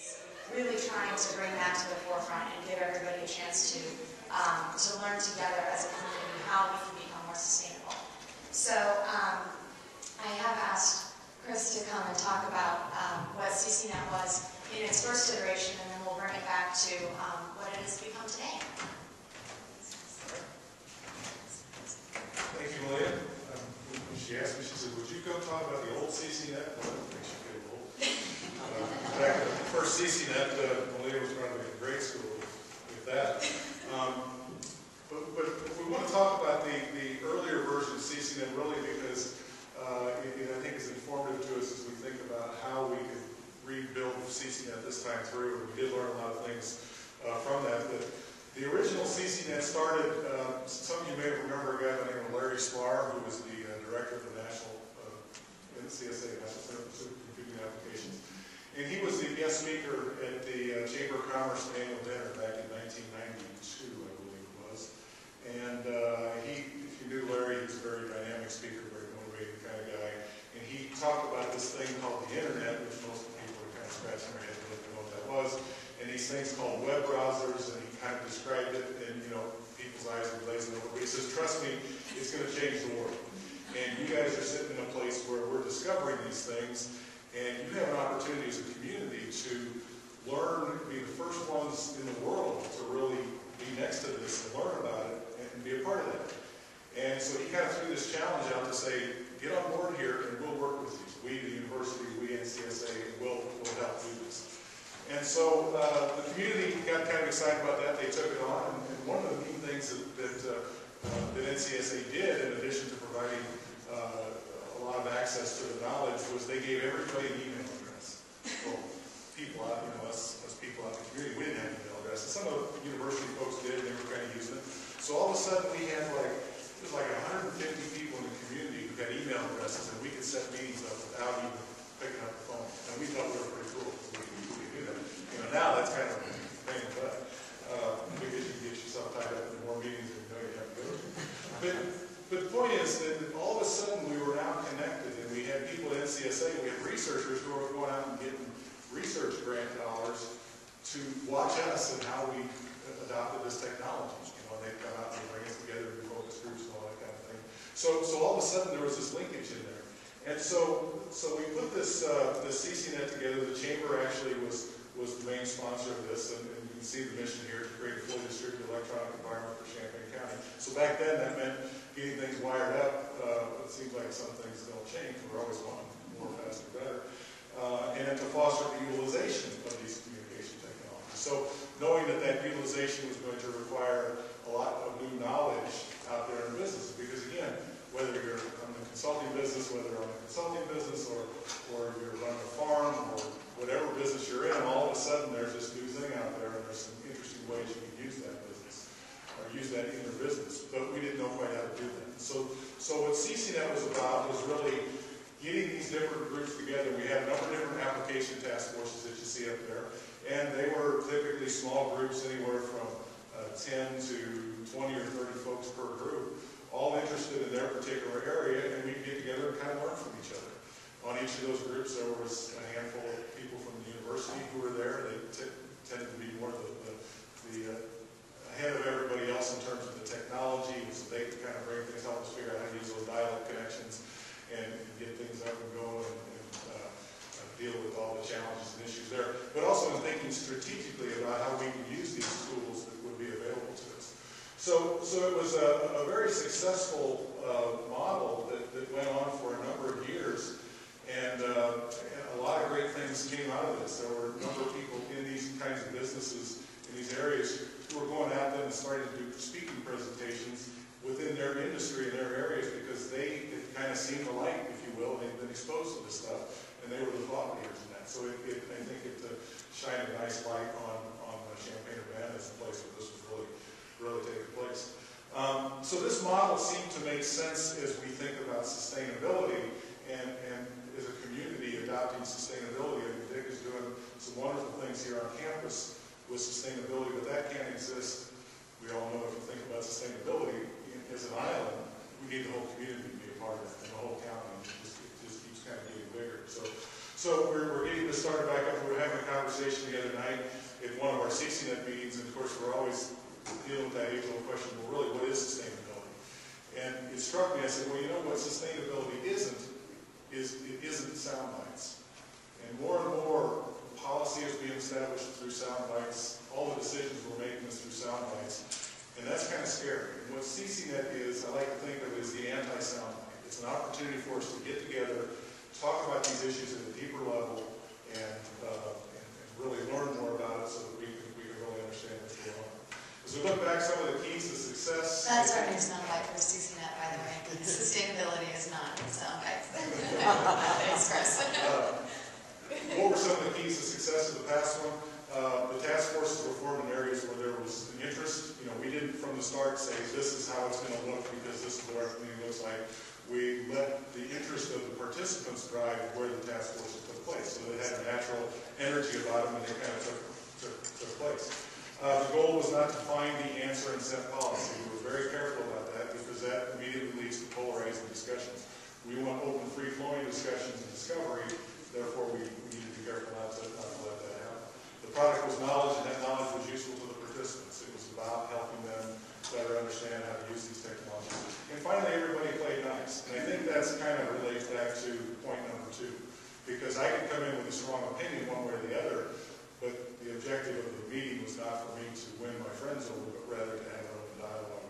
is really trying to bring that to the forefront and give everybody a chance to learn together as a community how we can become more sustainable. So I have asked Chris to come and talk about what CCNet was in its first iteration, and then we'll bring it back to what it has become today. Thank you, Malia. When she asked me, she said, would you go talk about the old CCNet? Well, I don't think she could have old. Back at the first CCNet, Malia was probably in grade school with that. But we want to talk about the earlier version of CCNet really because it I think is informative to us as we think about how we could rebuild CCNet this time through. We did learn a lot of things from that. The original CCNet started, some of you may remember a guy by the name of Larry Sklar, who was the director of the National CSA, National Center for Supercomputing Applications. And he was the guest speaker at the Chamber of Commerce annual dinner back in 1992, I believe it was. And if you knew Larry, he was a very dynamic speaker, very motivated kind of guy. And he talked about this thing called the Internet, which most people are kind of scratching their head and didn't know what that was. And these things called web browsers, and he kind of described it, and people's eyes were glazing over. But he says, trust me, it's going to change the world. And you guys are sitting in a place where we're discovering these things, and you have an opportunity as a community to learn, be the first ones in the world to really be next to this and learn about it and be a part of that. And so he kind of threw this challenge out to say, get on board here and we'll work with you. We, the university, we, NCSA, will help do this. And so the community got kind of excited about that. They took it on. And one of the neat things that NCSA did, in addition to providing a lot of access to the knowledge, was they gave everybody an email address. Well, people out, us people out in the community, we didn't have an email address. And some of the university folks did, and they were kind of using it. So all of a sudden we had it was like 150 people in the community who had email addresses, and we could set meetings up without even picking up the phone. And we thought we were pretty cool. We could do that. Now that's kind of a pain in the butt because you get yourself tied up in more meetings than you know you have to go to. But the point is that all of a sudden we were now connected, and we had people at NCSA, we had researchers who were going out and getting research grant dollars to watch us and how we adopted this technology. They'd come out and they'd bring us together and do focus groups and all that kind of thing. So all of a sudden there was this linkage in there. And so we put this CCNet together. The chamber actually was the main sponsor of this, and you can see the mission here to create a fully distributed electronic environment for Champaign County. So back then that meant getting things wired up. It seems like some things don't change. We're always wanting more, faster, better. And then to foster the utilization of these communication technologies. So knowing that utilization was going to require a lot of new knowledge out there in business, because again, whether you're in the consulting business, whether you're on a consulting business, or you're running a farm, or whatever business you're in, all of a sudden there's this new thing out there, and there's some interesting ways you can use that business, or use that in your business, but we didn't know quite how to do that. So what CCNet was about was really getting these different groups together. We had a number of different application task forces that you see up there, and they were typically small groups, anywhere from 10 to 20 or 30 folks per group, all interested in their particular area, and we'd get together and kind of learn from each other. On each of those groups, there was a handful of people from the university who were there. They tended to be more the ahead of everybody else in terms of the technology, so they could kind of bring things, help us figure out how to use those dial-up connections and get things up and going and deal with all the challenges and issues there. But also in thinking strategically about how we can use these tools that would be available to us. So it was a very successful model that went on for a number of years, and a lot of great things came out of this. There were a number of people in these kinds of businesses, in these areas, who were going out there and starting to do speaking presentations within their industry and their areas, because they had kind of seen the light, if you will. They'd been exposed to this stuff, and they were the thought leaders in that. So I think it shined a nice light on Champaign-Urbana as a place where this was really taking place. So this model seemed to make sense as we think about sustainability and as a community adopting sustainability. And Dick is doing some wonderful things here on campus with sustainability, but that can't exist. We all know if you think about sustainability as an island, we need the whole community to be a part of it, and the whole county. It just keeps kind of getting bigger. So we're getting just started back up. We were having a conversation the other night at one of our CCNet meetings, and of course we're always dealing with that age-old question, well, really, what is sustainability? And it struck me, I said, well, you know what sustainability isn't, is it isn't sound bites. And more policy is being established through sound bites. All the decisions we're making is through sound bites. And that's kind of scary. And what CCNet is, I like to think of it as the anti-sound bite. It's an opportunity for us to get together, talk about these issues at a deeper level, and really learn more about it so that we can really understand what's going on. As we look back, some of the keys to success. That's our new soundbite for CCNet, by the way. Sustainability is not soundbites. Thanks, Chris. What were some of the keys to success of the past one? The task forces were formed in areas where there was an interest. You know, we didn't from the start say this is how it's going to look because this is what our community looks like. We let the interest of the participants drive where the task forces took place. So they had a natural energy about them and they kind of took place. The goal was not to find the answer and set policy. We were very careful about that because that immediately leads to polarizing discussions. We want open, free-flowing discussions and discovery. Therefore, we need to be careful not to let that happen. The product was knowledge, and that knowledge was useful to the participants. It was about helping them better understand how to use these technologies. And finally, everybody played nice. And I think that's kind of relates back to point number 2. Because I could come in with a strong opinion one way or the other, but the objective of the meeting was not for me to win my friends over, but rather to have an open dialogue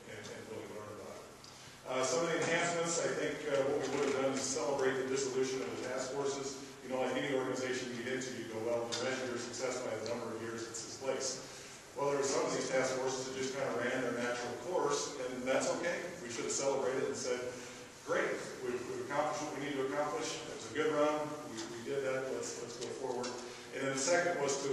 and really learn about it. Some of the enhancements, I think what we would have done is celebrate the dissolution of the task forces. You know, like any organization you get into, you go, well, you measure your success by the number of years it's in place. Well, there were some of these task forces that just kind of ran their natural course, and that's okay. We should have celebrated and said, great, we've accomplished what we need to accomplish. It was a good run. We did that. Let's go forward. And then the second was to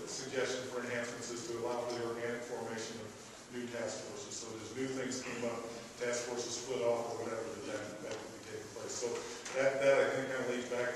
suggestion for enhancements is to allow for the organic formation of new task forces. So as new things came up, task forces split off or whatever, that could be taking place. So that I think kind of leads back